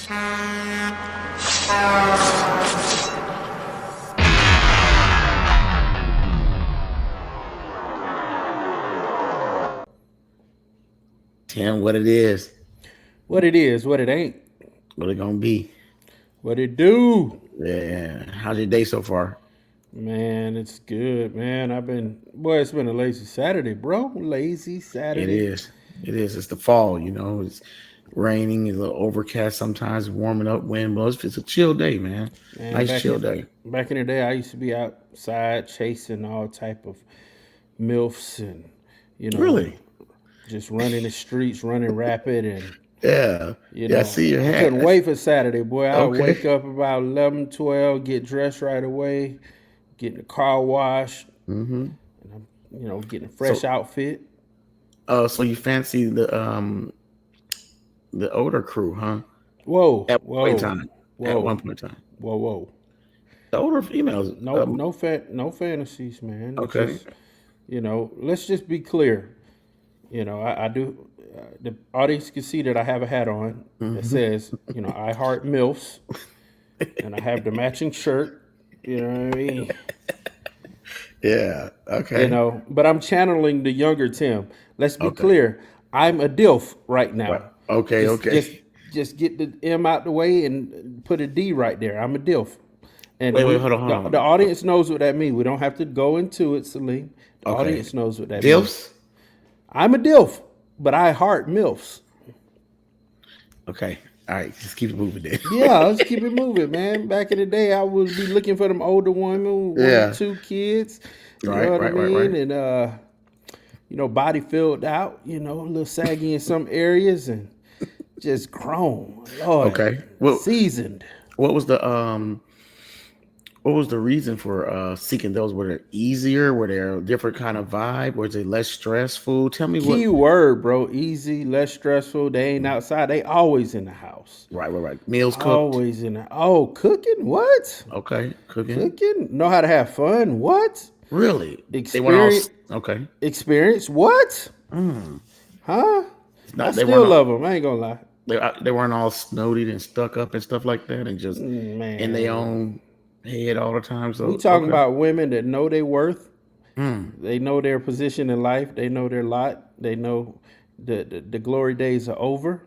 Tim, what it is, What it is, what it ain't, what it gonna be. what it do. Yeah. How's your day so far? Man, it's good, man. It's been a lazy Saturday, bro. Lazy It Saturday. is. It is. It's the fall, It's raining, it's a little overcast sometimes, warming up, wind blows. It's a chill day, man. Man, Nice chill day. back in the day, I used to be outside chasing all type of milfs and, you know, Really? just running the streets, running rapid and Yeah. Yeah, I see your I hat. couldn't wait for Saturday, boy. I would Okay. wake up about 11, 12, get dressed right away, get in the car wash, Mm-hmm. and getting a fresh So outfit. so you fancy the older crew, huh? Whoa, At one point in whoa, time. At one whoa, point in time. whoa. The older females. No fantasies, man. It's Okay. just let's just be clear. I do. The audience can see that I have a hat on that Mm-hmm. says, I heart milfs, and I have the matching shirt. You know what I mean? Yeah. Okay. But I'm channeling the younger Tim. Let's be Okay. clear. I'm a DILF right Right. now. Okay. Just Okay. just just get the M out the way and put a D right there. I'm a DILF. And Wait. Hold on. Hold the on. audience knows what that means. We don't have to go into it, Celine. The Okay. audience knows what that means. Dilfs. I'm a DILF, but I heart MILFs. Okay. All right. Just keep it moving then. Yeah, let's keep it moving, man. Back in the day, I would be looking for them older women, one or Yeah. two kids. You know Right. what I Right. Right. mean? Right. And body filled out, a little saggy in some areas, and just grown, Lord, Okay. Well, seasoned. what was the reason for seeking those? Were they easier? Were they a different kind of vibe? Was it less stressful? Tell me what. Key word, bro. Easy, less stressful. They ain't outside. They always in the house. Right. Right. Right. Meals cooked. Always in the. Oh, cooking? What? Okay. Cooking. Cooking? Know how to have fun? What? Really? They weren't all Experience? okay. Experience? What? Mm. Huh? I Not they weren't still all love them. I ain't gonna lie. they weren't all snowed and stuck up and stuff like that, and just in their Man, own head all the time. we So talking okay. about women that know their worth. Mm. They know their position in life. They know their lot. They know the glory days are over.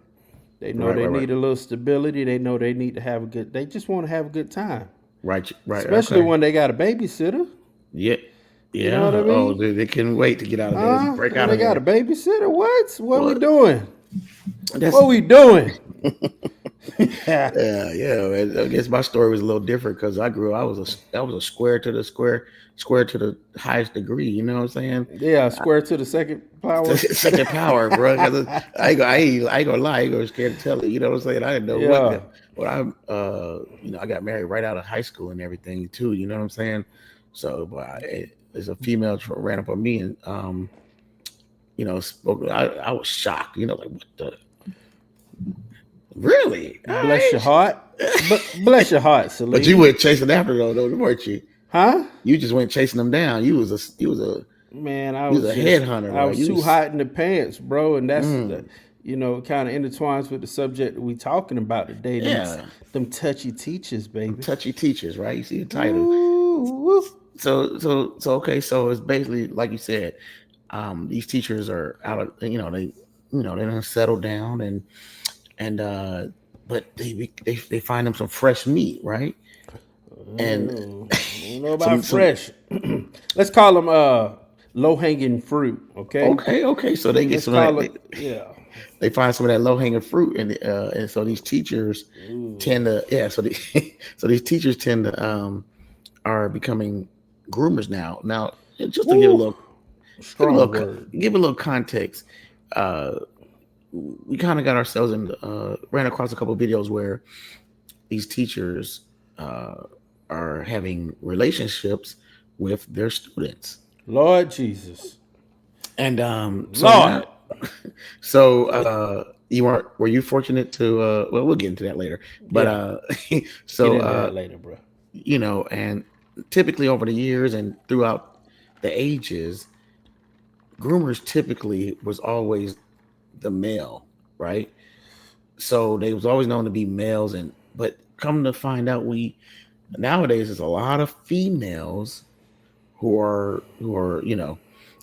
They know Right. they Right. Right. need a little stability. They know they need to have a good. They just want to have a good time, Right. Right. especially Okay. when they got a babysitter. Yeah. You know Yeah. what I Oh, mean? they couldn't wait to get out of there. Huh? Break When out they of got a there. babysitter? What? What we Well, doing? that's What we doing? Yeah, yeah. I guess my story was a little different because I was a square to the highest degree. You know what I'm saying? yeah. Square to the second power. Second power, bro. 'Cause I ain't gonna lie. I ain't gonna scared to tell it. You know what I'm saying? I didn't know Yeah. what I got married right out of high school and everything too. You know what I'm saying? So, there's a female ran up on me and spoke. I was shocked. Like what the really? All Bless your right. heart. Bless your heart, But you Celine. went chasing after though, weren't you? Huh? You just went chasing them down. Man, You was a headhunter, I like was you too was. hot in the pants, bro, and that's Mm, kind of intertwines with the subject that we talking about today. yeah, Them touchy teachers, them baby. touchy teachers, right? You see the title. Ooh, So okay. So it's basically like you said. These teachers are out of they don't settle down and but they find them some fresh meat, right? And I don't know about some fresh. Let's call them low hanging fruit. Okay, okay. So they get let's some of call that. it. Yeah. They find some of that low hanging fruit, and so these teachers Ooh, tend to so these teachers tend to are becoming groomers now. Now, just to woo. give a Strong little word. give a little context. Uh, we kind of got ourselves in ran across a couple of videos where these teachers uh, are having relationships with their students, Lord Jesus, and so Lord. now so were you fortunate to well, we'll get into that later, but Yeah, get so into that later, bro. and typically over the years and throughout the ages, groomers typically was always the male, right? So they was always known to be males, but come to find out, we nowadays there's a lot of females who are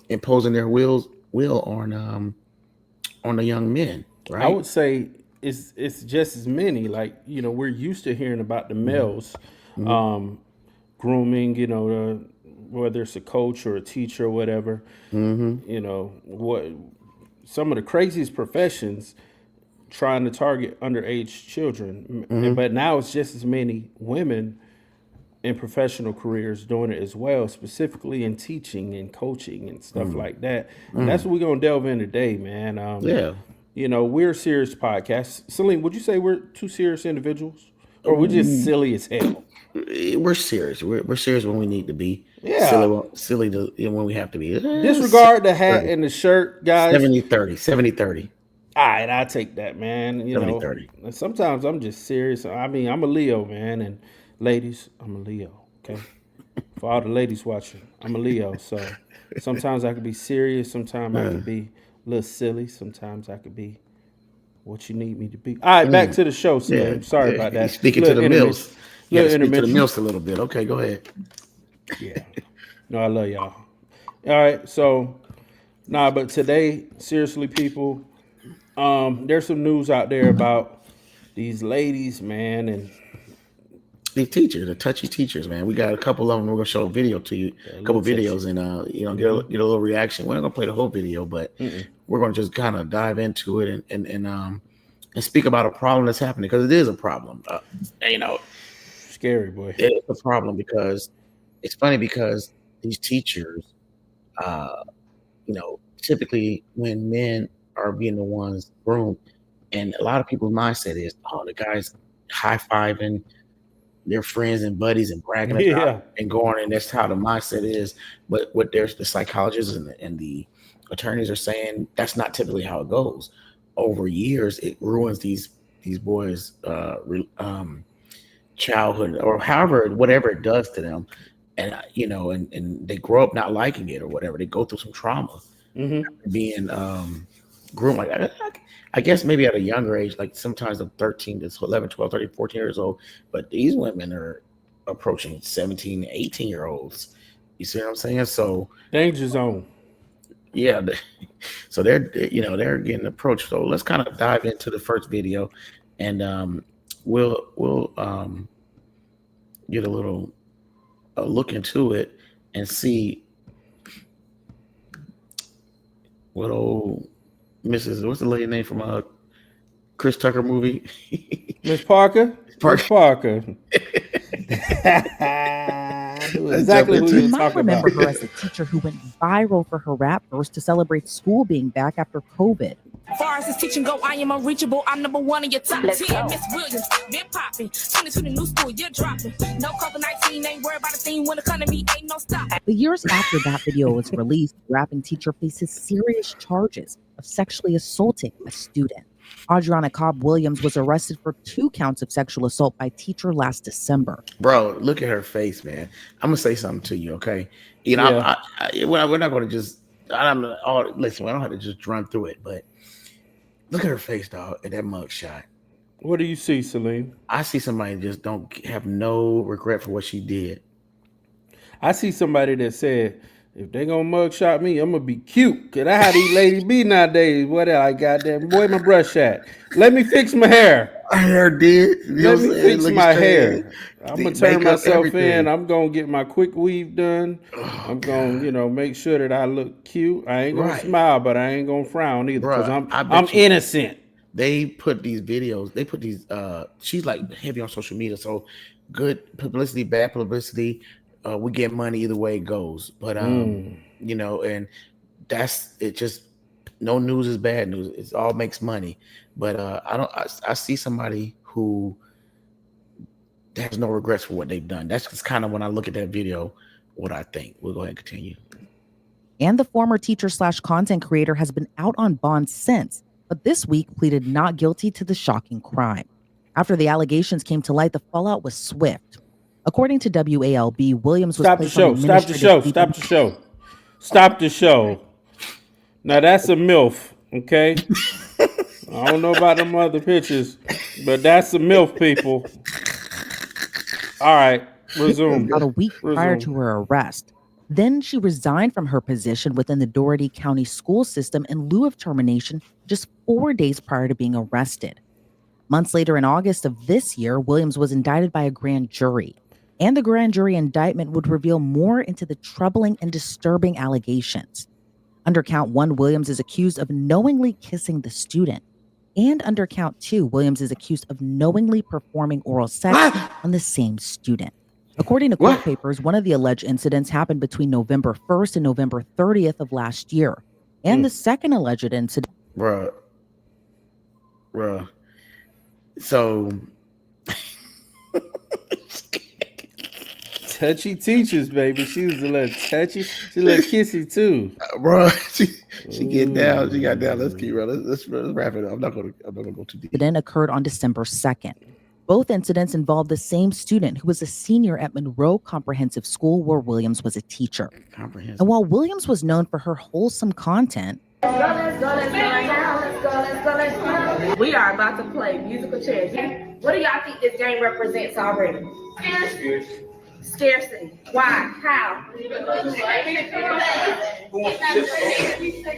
imposing their will on the young men, I right? would say it's just as many. Like, we're used to hearing about the Hmm. males Hmm. um, grooming. Whether it's a coach or a teacher or whatever. Hmm. What some of the craziest professions trying to target underage children, Hmm. but now it's just as many women in professional careers doing it as well, specifically in teaching and coaching and stuff Hmm. like that. And that's Hmm. what we're gonna delve in today, man. Yeah. We're a serious podcast. Celine, would you say we're two serious individuals, or we're just Mm, silly as hell? we're serious. We're serious when we need to be. Yeah. Silly when we have to be. Disregard the hat 30. and the shirt, guys. 70-30. 70-30. All right, I take that, man. 70-30. And sometimes I'm just serious. I mean, I'm a Leo, man, and ladies, I'm a Leo. Okay, for all the ladies watching, I'm a Leo. So sometimes I could be serious. Sometimes I Uh, could be a little silly. Sometimes I could be what you need me to be. All right, back mm, to the show, yeah. Salim. Sorry about You that. speaking to Little the intermission. mills. You got to Little speak to the intermission. mills a little bit. Okay, go ahead. Yeah. No, I love y'all. All right, so but today, seriously, people, there's some news out there about these ladies, man, and The teachers, the touchy teachers, man. We got a couple of them. We're gonna show a video to you, they're a a little couple touchy. videos, and Mm-hmm. get a little reaction. We're not gonna play the whole video, but Mm-mm. we're gonna just kind of dive into it and speak about a problem that's happening, because it is a problem. You know, Scary boy. it's a problem because it's funny because these teachers, uh, typically when men are being the ones groomed, and a lot of people's mindset is, oh, the guy's high fiving their friends and buddies and bragging about Yeah. it and going, and that's how the mindset is. But what there's the psychologists and the attorneys are saying, that's not typically how it goes. Over years, it ruins these boys' childhood, or however, whatever it does to them, and and they grow up not liking it or whatever. They go through some trauma Mm-hmm. being groomed. Like I guess maybe at a younger age, like sometimes of 13 to 11, 12, 13, 14 years old. But these women are approaching 17, 18-year olds. You see what I'm saying? So Danger zone. yeah, so they're getting approached. So let's kind of dive into the first video, and we'll get a little look into it and see what old Mrs. What's the lady name from Chris Tucker movie? Miss Parker. Miss Park. Parker. I knew Let's jump exactly who into you You were it. might talking remember about. her as a teacher who went viral for her rap verse to celebrate school being back after COVID. Far as this teaching go, I am unreachable. I'm number one in your top 10. Miss Williams, been popping. 2020 new school, you're dropping. No COVID-19, ain't worried about a thing when it come to me, ain't no stop. The years after that video was released, the rapping teacher faces serious charges of sexually assaulting a student. Audriana Williams was arrested for 2 counts of sexual assault by teacher last December. Bro, look at her face, man. I'm gonna say something to you, okay? Yeah. We're not gonna just. Listen, we don't have to just run through it, but look at her face, dog, at that mug shot. What do you see, Celine? I see somebody just don't have no regret for what she did. I see somebody that said, if they gonna mugshot me, I'm gonna be cute. Cause that's how these ladies be nowadays. What I goddamn boy my brush at? Let me fix my hair. Her hair did. You know Let what I'm me saying? fix Looking my straight hair. ahead. I'm The gonna turn makeup, myself in. everything. I'm gonna get my quick weave done. Oh, I'm God. gonna, make sure that I look cute. I ain't gonna Right. smile, but I ain't gonna frown either, because Bruh, I I'm bet you innocent. they put these videos, they put these she's like heavy on social media, so good publicity, bad publicity, we get money either way it goes. But and that's it. Just no news is bad news. It all makes money. But I see somebody who has no regrets for what they've done. That's just kind of, when I look at that video, what I think. We'll go ahead and continue. And the former teacher/content creator has been out on bond since, but this week pleaded not guilty to the shocking crime. After the allegations came to light, the fallout was swift. According to WALB, Williams was Stop the placed on show. Stop the show. administrative leave. Stop the show. Stop the show. Now that's a MILF, okay? I don't know about them other pictures, but that's the MILF, people. All right, resume. About a week prior to Resume. her arrest. Then she resigned from her position within the Doherty County school system in lieu of termination just 4 days prior to being arrested. Months later, in August of this year, Williams was indicted by a grand jury. And the grand jury indictment would reveal more into the troubling and disturbing allegations. Under count 1, Williams is accused of knowingly kissing the student. And under count 2, Williams is accused of knowingly performing oral sex on the same student. According to court papers, one of the alleged incidents happened between November 1st and November 30th of last year. And the second alleged incident. Bruh. So Touchy teachers, baby. She was a little touchy. She's a little kissy too. bro, she get down. She got down. Let's keep running. Let's wrap it up. I'm not gonna go too deep. Incident occurred on December 2nd. Both incidents involved the same student who was a senior at Monroe Comprehensive School where Williams was a teacher. And while Williams was known for her wholesome content, Let's go. We are about to play musical chairs. What do y'all think this game represents already? Scarcity. Why? How?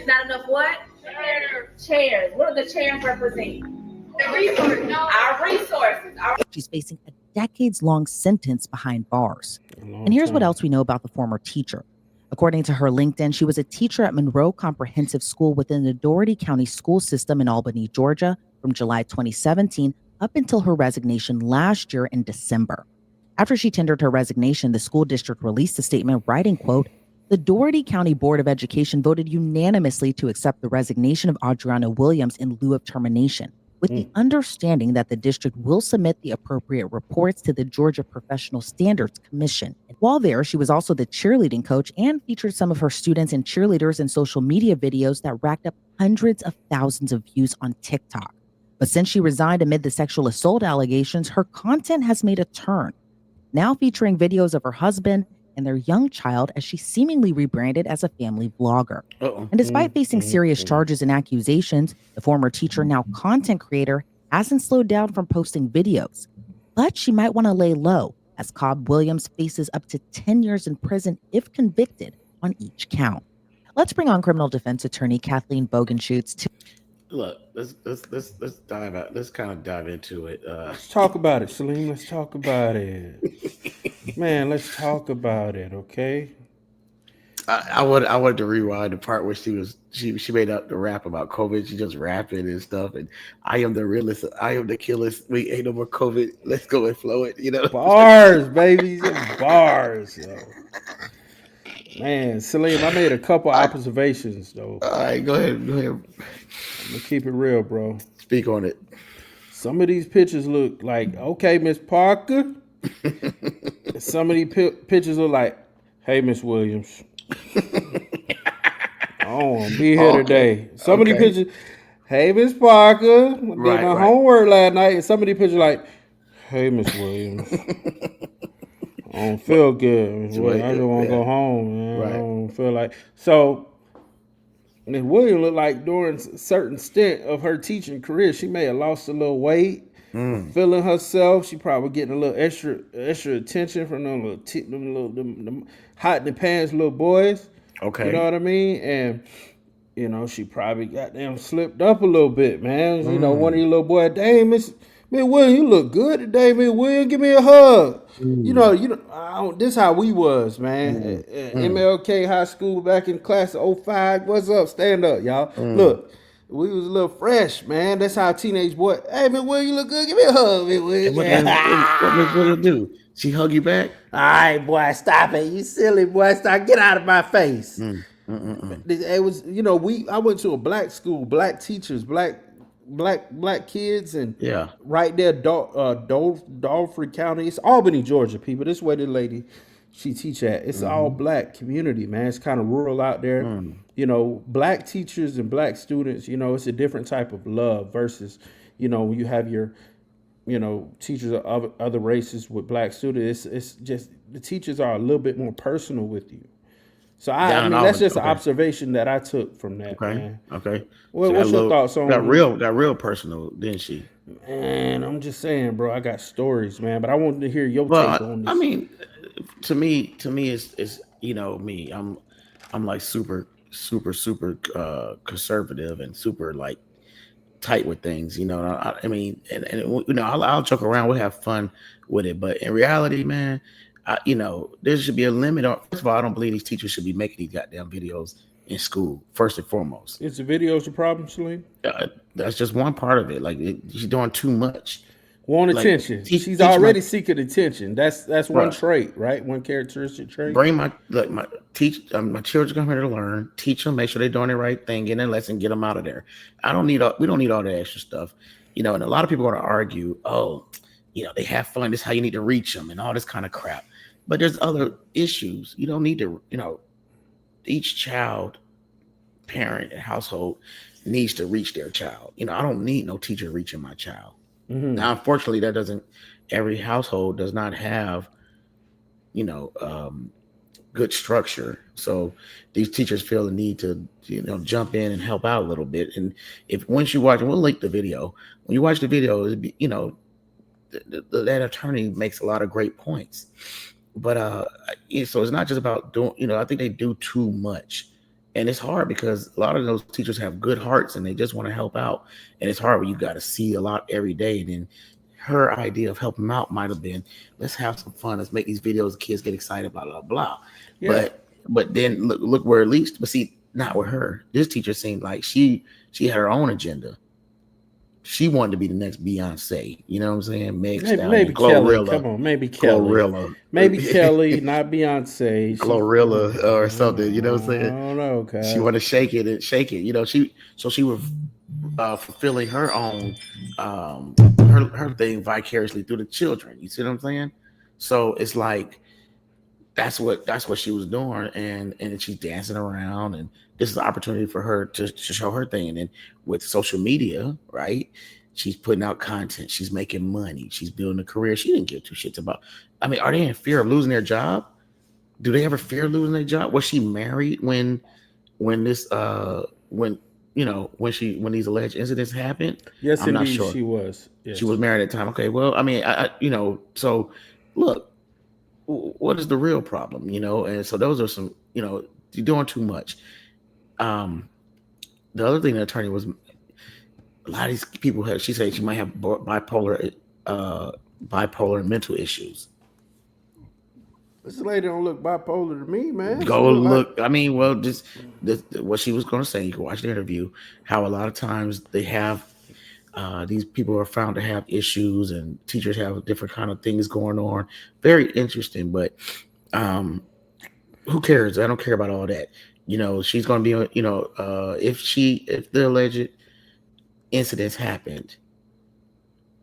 Not enough what? Chairs. What do the chairs represent? Our resources. she's facing a decades-long sentence behind bars. And here's what else we know about the former teacher. According to her LinkedIn, she was a teacher at Monroe Comprehensive School within the Doherty County school system in Albany, Georgia, from July 2017 up until her resignation last year in December. After she tendered her resignation, the school district released a statement writing, quote, "The Doherty County Board of Education voted unanimously to accept the resignation of Audriana Williams in lieu of termination, with the understanding that the district will submit the appropriate reports to the Georgia Professional Standards Commission." And while there, she was also the cheerleading coach and featured some of her students and cheerleaders in social media videos that racked up hundreds of thousands of views on TikTok. But since she resigned amid the sexual assault allegations, her content has made a turn, now featuring videos of her husband and their young child as she seemingly rebranded as a family vlogger. And despite facing serious charges and accusations, the former teacher, now content creator, hasn't slowed down from posting videos. But she might want to lay low, as Cobb Williams faces up to 10 years in prison if convicted on each count. Let's bring on criminal defense attorney Kathleen Bogenschutz to Look, let's dive out. Let's kind of dive into it. Let's talk about it, Salim. Let's talk about it. Man, let's talk about it, okay? I wanted to rewind the part where she made up the rap about COVID. She just rapping and stuff. And I am the realest. I am the killest. We ain't no more COVID. Let's go and flow it. You know, bars, baby, bars. Yo. Man, Salim, I made a couple observations though. All right, go ahead. I'm gonna keep it real, bro. Speak on it. Some of these pictures look like, okay, Miss Parker. Some of these pictures look like, hey, Miss Williams. I don't want to be here today. Some of these pictures, hey, Miss Parker. I did my homework last night. And some of these pictures like, hey, Miss Williams. I don't feel good. I just want to go home, man. I don't feel like. So, Miss Williams looked like during a certain stint of her teaching career, she may have lost a little weight, feeling herself. She probably getting a little extra attention from them little hot in the pants little boys. Okay. You know what I mean? And, you know, she probably goddamn slipped up a little bit, man. You know, one of these little boys, dang, Miss Williams, you look good today, Miss Williams. Give me a hug. You know, this is how we was, man. At MLK High School back in class of 05. What's up? Stand up, y'all. Look, we was a little fresh, man. That's how teenage boy. Hey, Miss Williams, you look good. Give me a hug, Miss Williams. What Miss Williams do? She hug you back? All right, boy, stop it. You silly boy. Stop. Get out of my face. It was, you know, I went to a black school, black teachers, black kids, and right there, Dolphin County. It's Albany, Georgia, people. This way the lady she teach at. It's all black community, man. It's kind of rural out there. You know, black teachers and black students, you know, it's a different type of love versus, you know, when you have your, you know, teachers of other races with black students. It's just the teachers are a little bit more personal with you. So I Down in mean, that's Albany. just an Okay. observation that I took from that, Okay. man. Okay. What's your thoughts on? Got real personal, didn't she? Man, I'm just saying, bro. I got stories, man, but I wanted to hear your take Well, on I this. mean, to me, it's me. I'm like super conservative and super like tight with things. I mean, and I'll joke around. We'll have fun with it, but in reality, man, there should be a limit on. First of all, I don't believe these teachers should be making these goddamn videos in school. First and foremost, Is the videos the problem, Salim? that's just one part of it. Like she's doing too much. Want Like attention. She's teach already seeking attention. That's one bruh, trait, right? One characteristic trait. bring my my children come here to learn. Teach them, make sure they're doing the right thing, get in lesson, get them out of there. We don't need all that extra stuff, and a lot of people are going to argue, oh, they have fun. This is how you need to reach them and all this kind of crap. But there's other issues. You don't need to, each child, parent, and household needs to reach their child. I don't need no teacher reaching my child. Mm-hmm. Now, unfortunately, every household does not have, good structure. So these teachers feel the need to, jump in and help out a little bit. And once you watch, we'll link the video. When you watch the video, it'll be, that attorney makes a lot of great points. But so it's not just about doing, I think they do too much. And it's hard because a lot of those teachers have good hearts and they just want to help out. And it's hard when you got to see a lot every day. And then her idea of helping them out might have been, let's have some fun. Let's make these videos. The kids get excited, blah, blah, blah. Yeah. But then look where it leads. But see, not with her. This teacher seemed like she had her own agenda. She wanted to be the next Beyonce. You know what I'm saying? Maybe Kelly. Come on, maybe Kelly. Glorilla. Maybe Kelly, not Beyonce. Glorilla or something. You know what I'm saying? I don't know, okay. She wanted to shake it. She was fulfilling her own her thing vicariously through the children. You see what I'm saying? So it's like that's what she was doing, and she's dancing around, and this is the opportunity for her to show her thing. And then with social media, right? She's putting out content. She's making money. She's building a career. She didn't give two shits about. I mean, are they in fear of losing their job? Do they ever fear losing their job? Was she married when these alleged incidents happened? Yes, I'm indeed, not sure. she was. Yes. She was married at the time. Okay, well, I mean, so look, what is the real problem? And so those are some, you're doing too much. The other thing the attorney was, a lot of these people she said she might have bipolar mental issues. This lady don't look bipolar to me, man. Go look. I mean, well, just what she was going to say. You can watch the interview. How a lot of times they have these people are found to have issues, and teachers have different kind of things going on. Very interesting, but who cares? I don't care about all that. She's going to be. If the alleged incidents happened,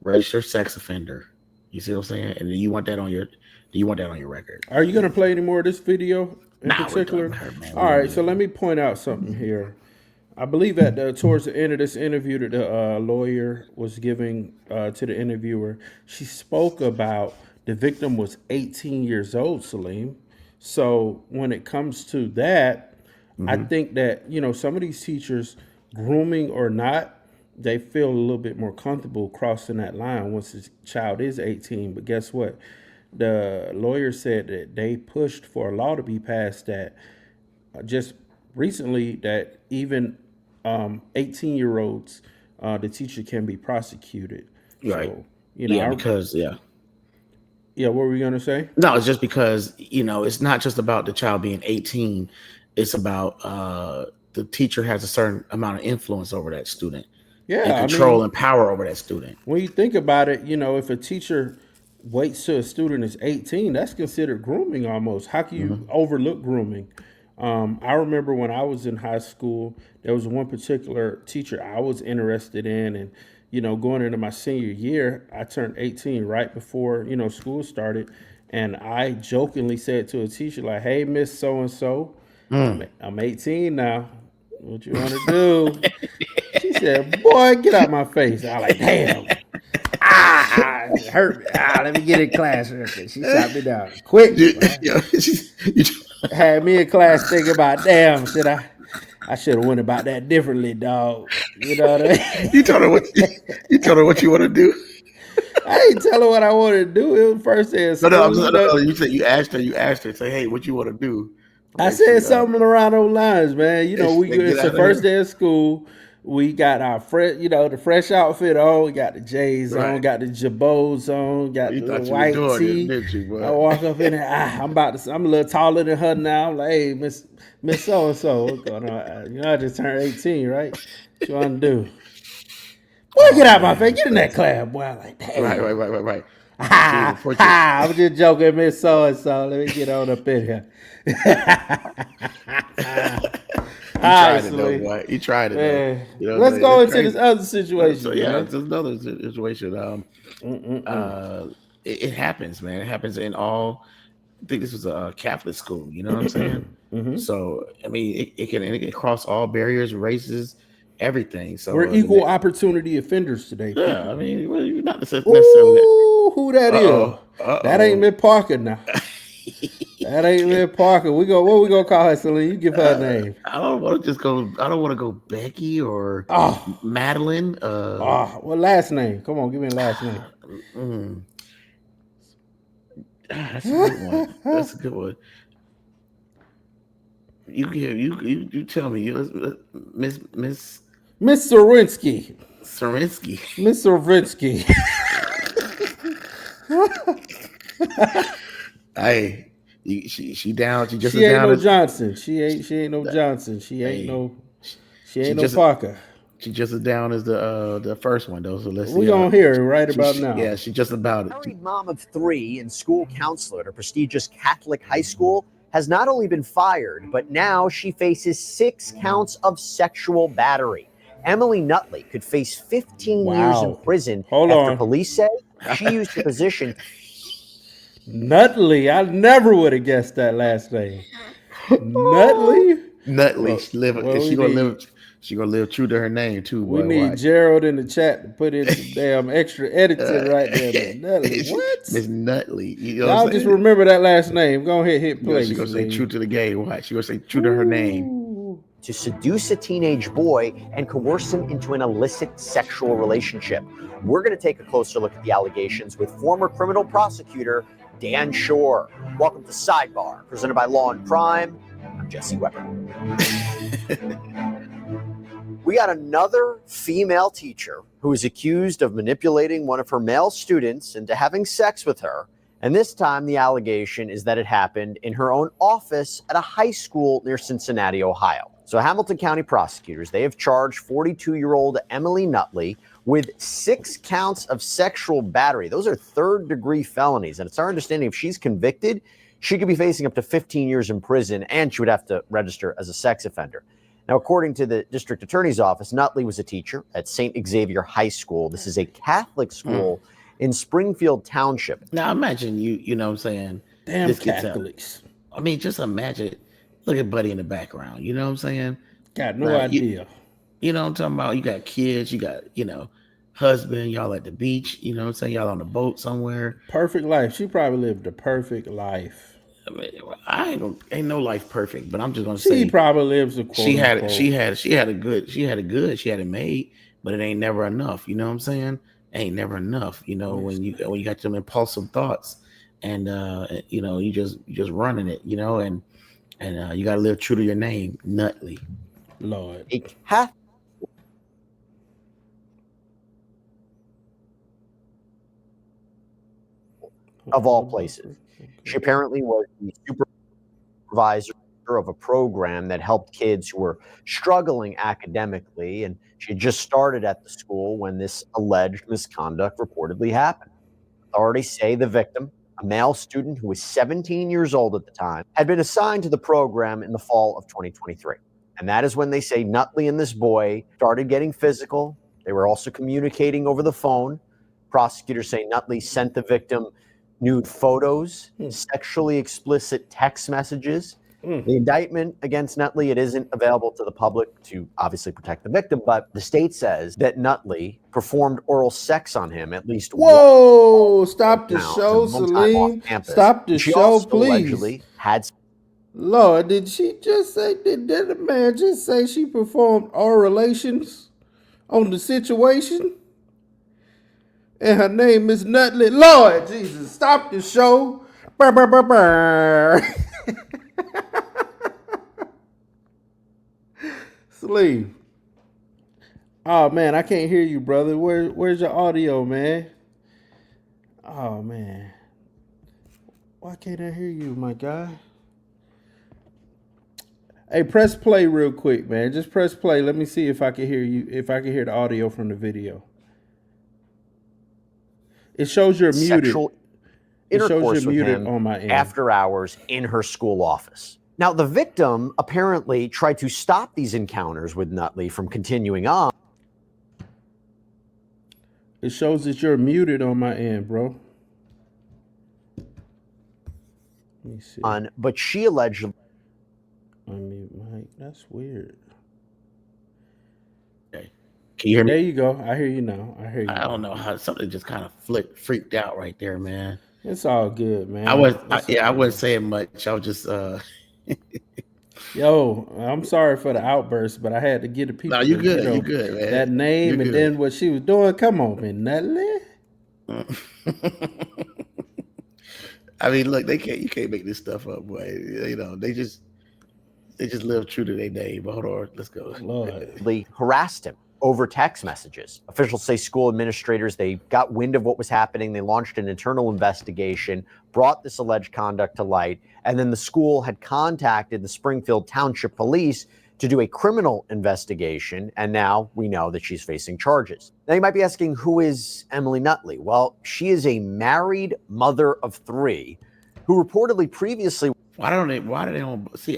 registered sex offender. You see what I'm saying? And you want that on your. Do you want that on your record? Are you going to play any more of this video in particular? We're done with her, man. All right, so let me point out something here. I believe that towards the end of this interview that the lawyer was giving to the interviewer, she spoke about the victim was 18 years old, Salim. So when it comes to that, I think that, some of these teachers, grooming or not, they feel a little bit more comfortable crossing that line once the child is 18. But guess what? The lawyer said that they pushed for a law to be passed that just recently that even 18-year-olds, the teacher can be prosecuted. Right. So, Yeah, what were we going to say? No, it's just because, it's not just about the child being 18. It's about the teacher has a certain amount of influence over that student. Yeah. And control and power over that student. When you think about it, if a teacher waits till a student is 18, that's considered grooming almost. How can you overlook grooming? I remember when I was in high school, there was one particular teacher I was interested in, and going into my senior year, I turned 18 right before school started, and I jokingly said to a teacher like, "Hey, Miss So and So, I'm 18 now. What you want to do?" She said, "Boy, get out my face." I was like, "Damn." It hurt me. Let me get in class. She shot me down quick. You Had me in class thinking about, damn, I should have went about that differently, dog. You know what I mean? You told her what you want to do. I ain't tell her what I wanted to do. It was first day of school. No. You said you asked her. Say, hey, what you want to do? I said something around those lines, man. You know, it's the first day of school. We got our the fresh outfit on. We got the J's on, got the jabots on, got the little white tee. I walk up in there. I'm a little taller than her now. I'm like, hey, Miss So and So, what's going on? I just turned 18, right? What you want to do? Boy, get out of my face. Get in that class, boy. I'm like, hey. Right. I was just joking, Miss So and So. Let me get on up in here. You tried it. Let's go into this other situation. So, it's another situation. It happens, man. It happens in all. I think this was a Catholic school. You know what I'm saying? Mm-hmm. So I mean, it can cross all barriers, races, everything. So we're equal opportunity offenders today. Yeah, I mean, you're not necessarily. Who that is? That ain't Miss Parker now. That ain't Miss Parker. What we gonna call her, Celine? You give her a name. I don't want to go Becky or Madeline. What last name? Come on, give me a last name. That's a good one. That's a good one. You tell me, Miss Sorinsky. Miss Sorinsky. Hey, she down. She just she ain't down no Johnson. She ain't no Johnson. She ain't no Parker. She just as down as the first one though. So let's see. We're gonna hear it right about now. Yeah, she's just about it. Married mom of 3 and school counselor at a prestigious Catholic high school has not only been fired, but now she faces 6 counts of sexual battery. Emily Nutley could face 15 years in prison after police say she used her position. Nutley, I never would have guessed that last name. Nutley. She gonna live true to her name too. We need Gerald in the chat to put in some damn extra editing right there. Nutley, what? Miss Nutley. Y'all just remember that last name. Go ahead, hit play. She gonna say true to the game. What? She gonna say true to her name. To seduce a teenage boy and coerce him into an illicit sexual relationship. We're going to take a closer look at the allegations with former criminal prosecutor Dan Shore. Welcome to Sidebar, presented by Law&Crime. I'm Jesse Weber. We got another female teacher who is accused of manipulating one of her male students into having sex with her. And this time, the allegation is that it happened in her own office at a high school near Cincinnati, Ohio. So Hamilton County prosecutors, they have charged 42-year-old Emily Nutley with 6 counts of sexual battery. Those are 3rd-degree felonies. And it's our understanding if she's convicted, she could be facing up to 15 years in prison, and she would have to register as a sex offender. Now, according to the district attorney's office, Nutley was a teacher at St. Xavier High School. This is a Catholic school in Springfield Township. Now, imagine you know what I'm saying? Damn Catholics. I mean, just imagine. Look at Buddy in the background. You know what I'm saying? Got no idea. You know what I'm talking about? You got kids. You got, husband. Y'all at the beach. You know what I'm saying? Y'all on the boat somewhere. Perfect life. She probably lived a perfect life. I mean, ain't no life perfect, but I'm just gonna say she probably lives a quote. She had it made, but it ain't never enough. You know what I'm saying? Ain't never enough. When you got them impulsive thoughts, and you just running it. And you got to live true to your name, Nutley. Lord. Of all places. She apparently was the supervisor of a program that helped kids who were struggling academically, and she just started at the school when this alleged misconduct reportedly happened. Authorities say the victim, a male student who was 17 years old at the time, had been assigned to the program in the fall of 2023. And that is when they say Nutley and this boy started getting physical. They were also communicating over the phone. Prosecutors say Nutley sent the victim nude photos, sexually explicit text messages. The indictment against Nutley, it isn't available to the public to obviously protect the victim, but the state says that Nutley performed oral sex on him at least once. Whoa, stop the show, Celine. Stop the show, please. Allegedly had Lord, did she just say, did the man just say she performed oral relations on the situation? And her name is Nutley. Lord Jesus, stop the show. Burr, burr, burr, burr. Slim. Oh man, I can't hear you, brother. Where's your audio, man? Oh man. Why can't I hear you, my guy? Hey, press play real quick, man. Just press play. Let me see if I can hear you, if I can hear the audio from the video. It shows you're muted. Sexual intercourse with him on my end. After hours in her school office. Now, the victim apparently tried to stop these encounters with Nutley from continuing on. It shows that you're muted on my end, bro. Let me see. But she allegedly. Unmute Mike. That's weird. Okay. Can you hear me? There you go. I hear you now. I don't know how something just kind of freaked out right there, man. It's all good, man. I wasn't saying much. I was just Yo, I'm sorry for the outburst, but I had to get the people. No, you good. You good, man. That name and then what she was doing. Come on, man, Nutley. I mean, look, you can't make this stuff up, boy. You know, they just live true to their name. Hold on, let's go. Lord. Harassed him over text messages. Officials say school administrators, they got wind of what was happening. They launched an internal investigation, brought this alleged conduct to light, and then the school had contacted the Springfield Township Police to do a criminal investigation, and now we know that she's facing charges. Now you might be asking, who is Emily Nutley? Well, she is a married mother of 3 who reportedly previously. Why do they don't see?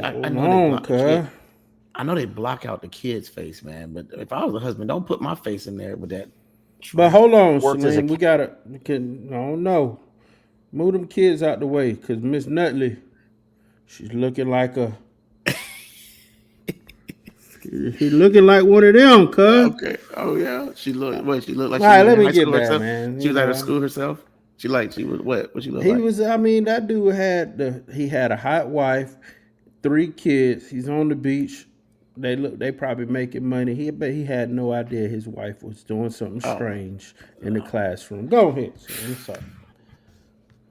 I know they block out the kid's face, man. But if I was a husband, don't put my face in there with that. But hold on, Slim, we gotta. I don't know. Move them kids out the way, cause Miss Nutley, she's looking like a. She's looking like one of them, cuz. Okay. Oh yeah. She looked like. All right, let me get back, herself? man. She was out of school herself. She was what? What she look like? He was. I mean, that dude had a hot wife, 3 kids. He's on the beach. They probably making money. But he had no idea his wife was doing something strange in the classroom. Go ahead. I'm sorry.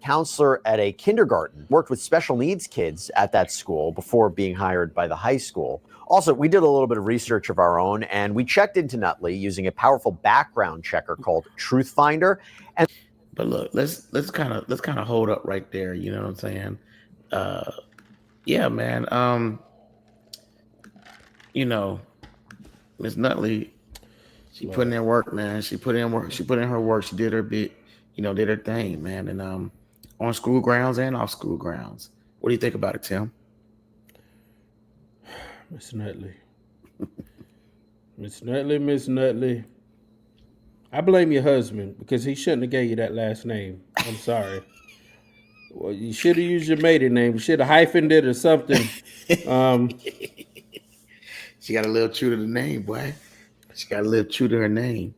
Counselor at a kindergarten, worked with special needs kids at that school before being hired by the high school. Also, we did a little bit of research of our own, and we checked into Nutley using a powerful background checker called Truth Finder. But look, let's kind of hold up right there. You know what I'm saying? Yeah, man. You know, Miss Nutley, she put in her work, man. She put in work. She put in her work. She did her bit. You know, did her thing, man. And on school grounds and off school grounds. What do you think about it, Tim? Miss Nutley. Miss Nutley. I blame your husband because he shouldn't have gave you that last name. I'm sorry. Well, you should have used your maiden name. You should have hyphened it or something. She got to live true to the name, boy. She got to live true to her name.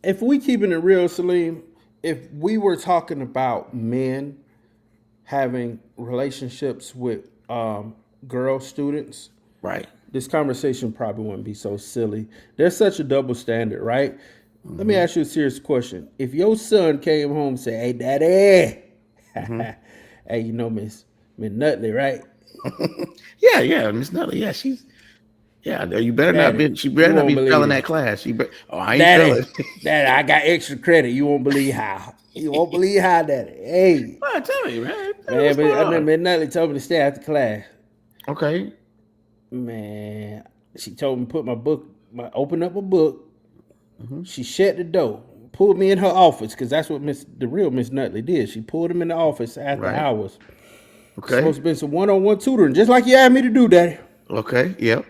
If we keeping it real, Salim, if we were talking about men having relationships with girl students, right, this conversation probably wouldn't be so silly. There's such a double standard, right? Mm-hmm. Let me ask you a serious question. If your son came home and said, "Hey, Daddy, hey, you know Miss Nutley, right?" yeah, Miss Nutley, yeah, she's. Yeah, you better not be. She better not be failing that class. I ain't failing. Daddy, I got extra credit. You won't believe how. You won't believe how, Daddy. Hey, well, tell me, man. Miss Nutley told me to stay after class. Okay. Man, she told me to open up a book. Mm-hmm. She shut the door, pulled me in her office because that's what the real Miss Nutley did. She pulled him in the office after hours. Okay. Supposed to be some one-on-one tutoring, just like you asked me to do, Daddy. Okay. Yep.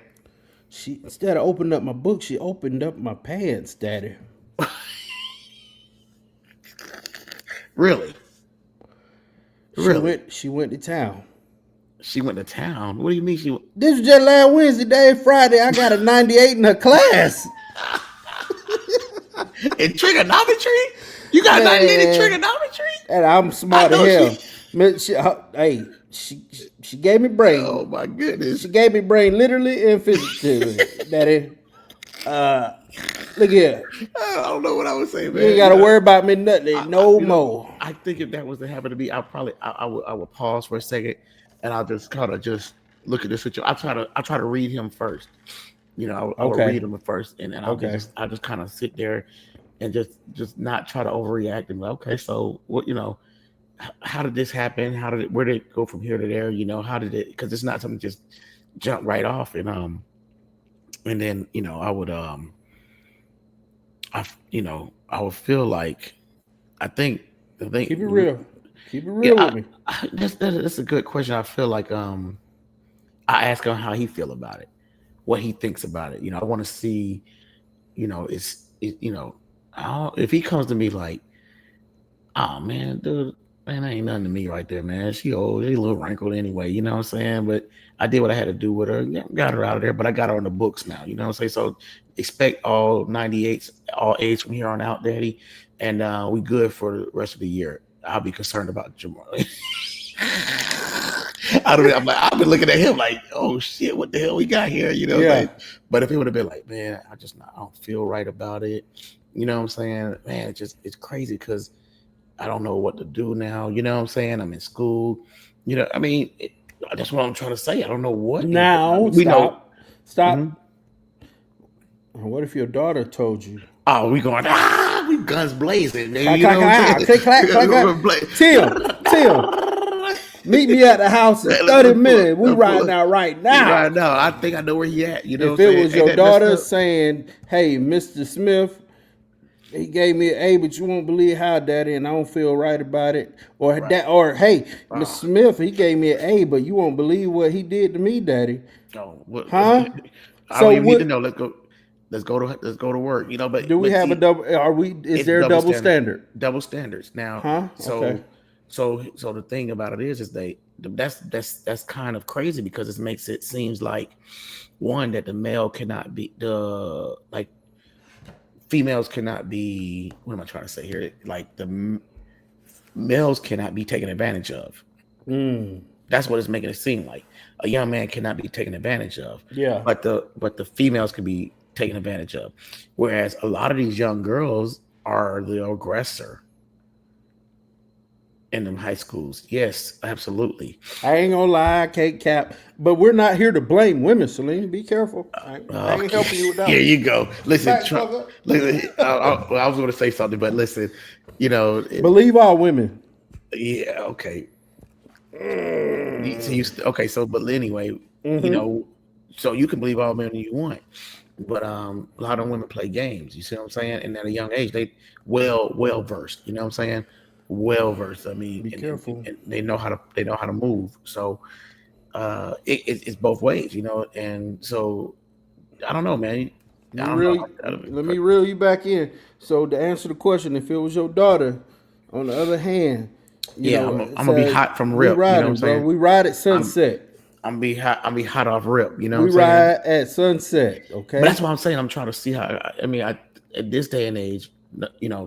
She, instead of opening up my book, she opened up my pants, Daddy. Really? She went to town. She went to town? What do you mean she went? This was just last Wednesday, day Friday. I got a 98 in her class. In trigonometry? You got a 98 in trigonometry? And I'm smart as hell. She gave me brain. Oh my goodness. She gave me brain literally and physically, Daddy. Look here. I don't know what I would say, man. You ain't gotta worry about me nothing no more. I think if that was to happen to me, I would pause for a second, and I'll just kind of just look at the situation. I try to read him first. I would read him first, and then I'll just kind of sit there and just not try to overreact and be like, okay, so what, how did this happen? Where did it go from here to there? How did it? Because it's not something just jump right off, and then I would I would feel like I think keep it real. Keep it real with me. That's a good question. I feel like I ask him how he feel about it, what he thinks about it. I want to see, if he comes to me like, oh man, dude, man, that ain't nothing to me right there, man. She old, she a little wrinkled anyway, you know what I'm saying? But I did what I had to do with her. Yeah, got her out of there, but I got her on the books now, you know what I'm saying? So expect all 98s, all A's from here on out, Daddy. And we good for the rest of the year. I'll be concerned about Jamal. I've been looking at him like, oh shit, what the hell we got here? Yeah. But if it would have been like, man, I don't feel right about it. You know what I'm saying? Man, it's crazy because I don't know what to do now. You know what I'm saying? I'm in school. That's what I'm trying to say. I don't know what. Now, stop. Mm-hmm. What if your daughter told you? Oh, we going, we guns blazing. Tim, meet me at the house in 30 minutes. We riding out right now. Right now. I think I know where he at. If it was your daughter saying, hey, Mr. Smith, he gave me an A, but you won't believe how, Daddy, and I don't feel right about it. Or hey, Mr. Smith, he gave me an A, but you won't believe what he did to me, Daddy. Oh, what? Huh? I don't even need to know. Let's go to work. But do we have a double? Is there a double standard? Double standards now. So the thing about it is that's kind of crazy because it makes it seems like one that the male cannot be females cannot be. What am I trying to say here? Like the males cannot be taken advantage of. That's what it's making it seem like. A young man cannot be taken advantage of. Yeah. But the females can be taken advantage of. Whereas a lot of these young girls are the aggressor in them high schools. Yes, absolutely. I ain't gonna lie, Kate Cap, but we're not here to blame women, Celine. Be careful. I ain't helping you with that. Here you go. Listen, Trump, listen, I was going to say something, but listen, believe all women. Yeah, okay. But anyway, so you can believe all men you want, but a lot of women play games. You see what I'm saying? And at a young age, they well versed. You know what I'm saying? Well versed. I mean, be careful. And they know how to move. So it's both ways, And so I don't know, man. Let me reel you back in. So to answer the question, if it was your daughter, on the other hand. I'm gonna be hot from rip. We ride, bro. We ride at sunset. I'm be hot off rip. You know, we ride at sunset. Okay, but that's what I'm saying. I'm trying to see how. At this day and age,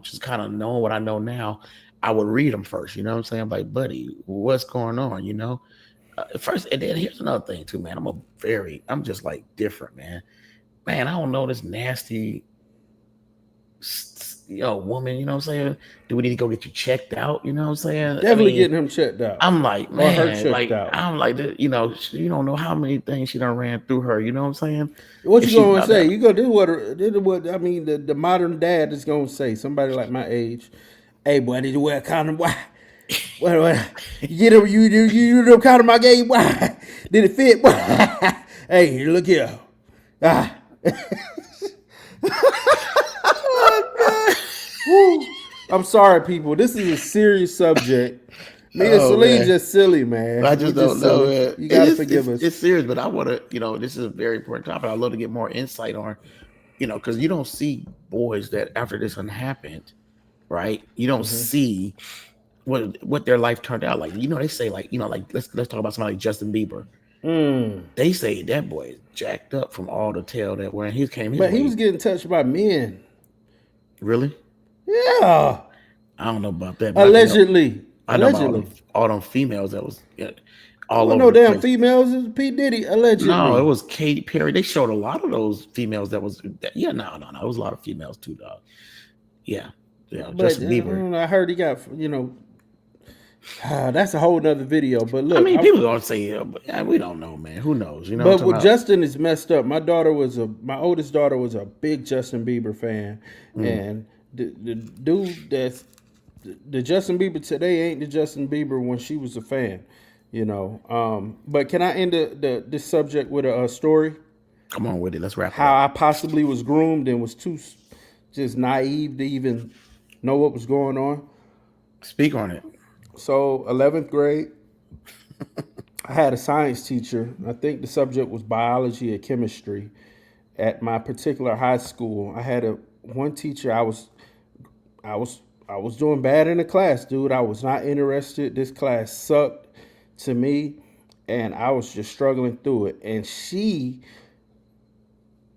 just kind of knowing what I know now, I would read them first. You know what I'm saying? I'm like, buddy, what's going on? First, and then here's another thing too, man. I'm just like different, man. Man, I don't know this nasty. Woman, you know what I'm saying? Do we need to go get you checked out? You know what I'm saying? Definitely getting him checked out. I'm like, man, or her checked out. I'm like, you don't know how many things she done ran through her. You know what I'm saying? What you gonna say? You go. This is what I mean. The modern dad is gonna say. Somebody like my age, hey boy, did you wear a condom? Why? What? You don't condom I gave? Why? Did it fit? Hey, look here. I'm sorry, people. This is a serious subject. Me and Celine just silly, man. I just don't know, man. You gotta forgive us. It's serious, but I want to, this is a very important topic. I'd love to get more insight on, because you don't see boys that after this one happened, right? You don't see what their life turned out like. They say let's talk about somebody like Justin Bieber. They say that boy is jacked up from all the tail that when he came here. But he was getting touched by men. Really? Yeah. I don't know about that. Allegedly. I know about Allegedly. all them females that was All all well, over no the damn place. females. Is P. Diddy, allegedly. No, it was Katy Perry. They showed a lot of those females that was. Yeah, no. It was a lot of females too, dog. Yeah. But Justin Bieber. I heard he got, that's a whole nother video. But look, I mean, people gonna say, yeah, but we don't know, man. Who knows? You know. But with Justin is messed up. My oldest daughter was a big Justin Bieber fan, and the dude that's the Justin Bieber today ain't the Justin Bieber when she was a fan, But can I end this subject with a story? Come on with it. Let's wrap it How up. I possibly was groomed and was too just naive to even know what was going on. Speak on it. So 11th grade, I had a science teacher. I think the subject was biology or chemistry at my particular high school. I had one teacher. I was doing bad in the class, dude. I was not interested. This class sucked to me, and I was just struggling through it. And she,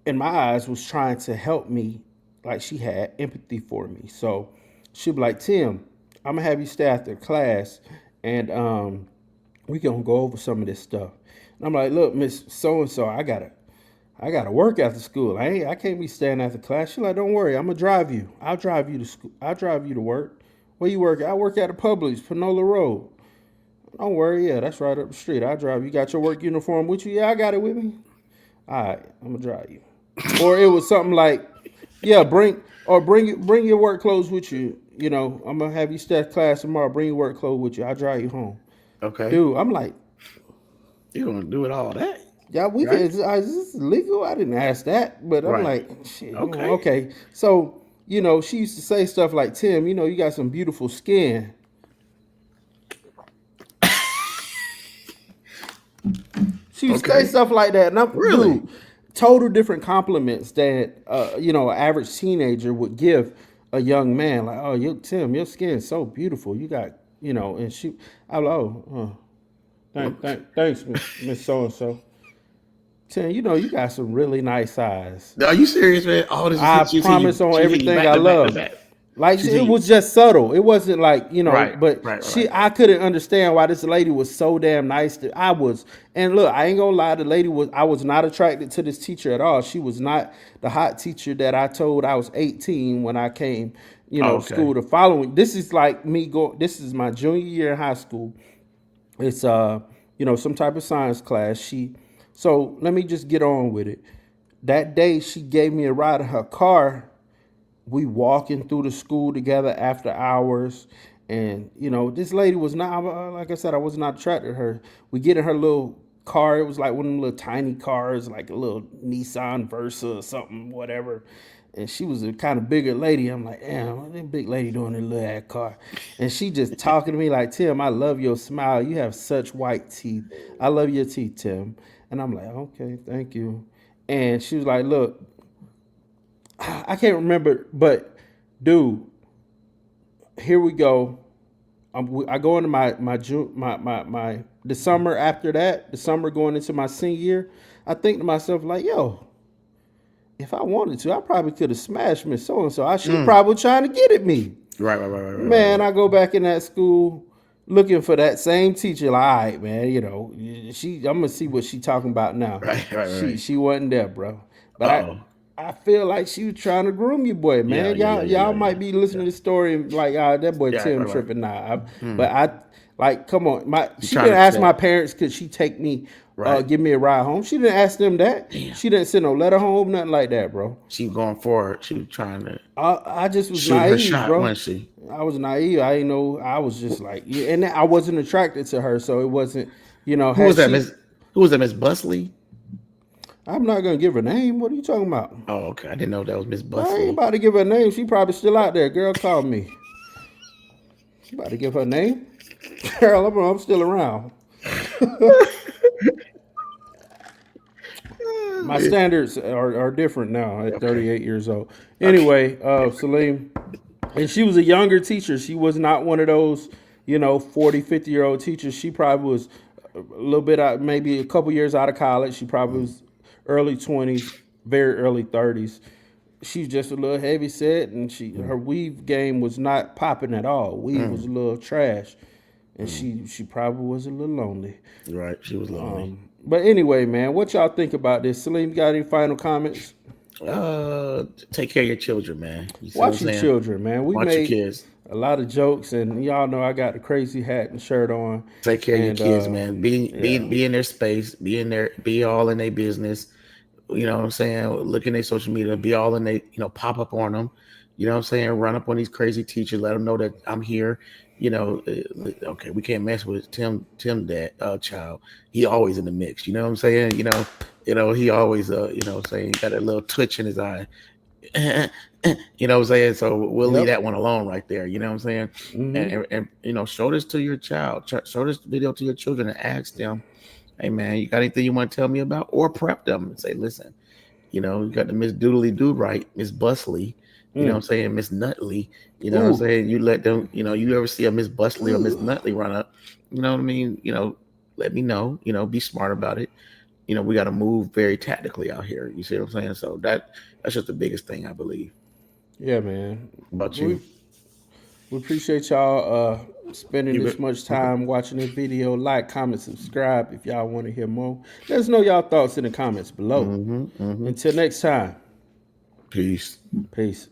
in my eyes, was trying to help me, like she had empathy for me. So she'd be like, Tim, I'm gonna have you stay after class, and we gonna go over some of this stuff. And I'm like, look, Miss So and So, I gotta work after school. I can't be staying after class. She's like, don't worry, I'm gonna drive you. I'll drive you to school. I'll drive you to work. Where you work? I work at a Publix, Panola Road. Don't worry, yeah, that's right up the street. I'll drive you. You got your work uniform with you? Yeah, I got it with me. All right, I'm gonna drive you. Or it was something like, yeah, bring your work clothes with you. I'm gonna have you stay at class tomorrow. Bring your work clothes with you. I'll drive you home. Okay. Dude, I'm like, you gonna do it all that? Yeah, we can. Is this legal? I didn't ask that, but I'm like, shit. Okay. So, she used to say stuff like, Tim, you got some beautiful skin. She used to say stuff like that, and I'm really dude, total different compliments that an average teenager would give a young man. Like, oh, Tim, your skin's so beautiful. You got, and she, I'm like, thanks, Miss So and So. Tim, you got some really nice eyes. Are you serious, man? All this I promise on everything I love. Like it was just subtle. It wasn't like, I couldn't understand why this lady was so damn nice. And look, I ain't gonna lie, I was not attracted to this teacher at all. She was not the hot teacher that I told I was 18 when I came, to school the following. This is like this is my junior year in high school. It's some type of science class. So let me just get on with it. That day she gave me a ride in her car. We walking through the school together after hours. And, this lady was not, like I said, I was not attracted to her. We get in her little car. It was like one of them little tiny cars, like a little Nissan Versa or something, whatever. And she was a kind of bigger lady. I'm like, damn, what that big lady doing in a little ass car? And she just talking to me like, Tim, I love your smile. You have such white teeth. I love your teeth, Tim. And I'm like, okay, thank you. And she was like, look, I can't remember, but dude, here we go. I go into my the summer after that, the summer going into my senior year. I think to myself like, yo, if I wanted to, I probably could have smashed Miss So and So. I should probably trying to get at me. Right. Man, I go back in that school looking for that same teacher. Like, all right, man, I'm gonna see what she talking about now. Right. She wasn't there, bro. But I feel like she was trying to groom you, boy, man. Y'all might be listening to the story and like, that boy Tim tripping now. But come on. She didn't ask my parents, could she take me, give me a ride home? She didn't ask them that. Damn. She didn't send no letter home, nothing like that, bro. She was going forward. She was trying to. I just was shoot naive, her shot, bro. wasn't she? I was naive. I didn't know. I was just like, and I wasn't attracted to her, so it wasn't, Who was that, Miss Busley? I'm not gonna give her name. What are you talking about? Oh, okay. I didn't know that was Miss I Busley. ain't about to give her name. She probably still out there. Girl, call me. You about to give her name? Girl, I'm still around. My standards are different now at 38 years old. Anyway, Salim, and she was a younger teacher. She was not one of those, 40, 50-year-old teachers. She probably was a little bit out, maybe a couple years out of college. She probably was early 20s, very early 30s. She's just a little heavy set, and her weave game was not popping at all. Weave was a little trash. and she probably was a little lonely. Right, she was lonely. But anyway, man, what y'all think about this? Salim, got any final comments? Take care of your children, man. You see Watch what I'm your saying? children, man. We Watch your made kids. a lot of jokes, and y'all know I got the crazy hat and shirt on. Take care of your kids, man. Be in their space. Be in there. Be all in their business. You know what I'm saying? Look in their social media. Be all in they. Pop up on them. You know what I'm saying? Run up on these crazy teachers. Let them know that I'm here. Okay, we can't mess with Tim. That child. He always in the mix. You know what I'm saying? He always saying got a little twitch in his eye. You know what I'm saying? So we'll leave that one alone right there. You know what I'm saying? Mm-hmm. And show this to your child. Show this video to your children and ask them, hey man, you got anything you want to tell me about? Or prep them and say, listen, you got the Miss Doodly Doo right, Miss Busley, you know what I'm saying, Miss Nutley, you know what I'm saying? You let them, you ever see a Miss Busley or Miss Nutley run up, you know what I mean? Let me know, be smart about it. We got to move very tactically out here. You see what I'm saying? So that's just the biggest thing, I believe. Yeah, man. About you? We appreciate y'all spending this much time watching this video. Like, comment, subscribe if y'all want to hear more. Let us know y'all thoughts in the comments below. Until next time. Peace. Peace.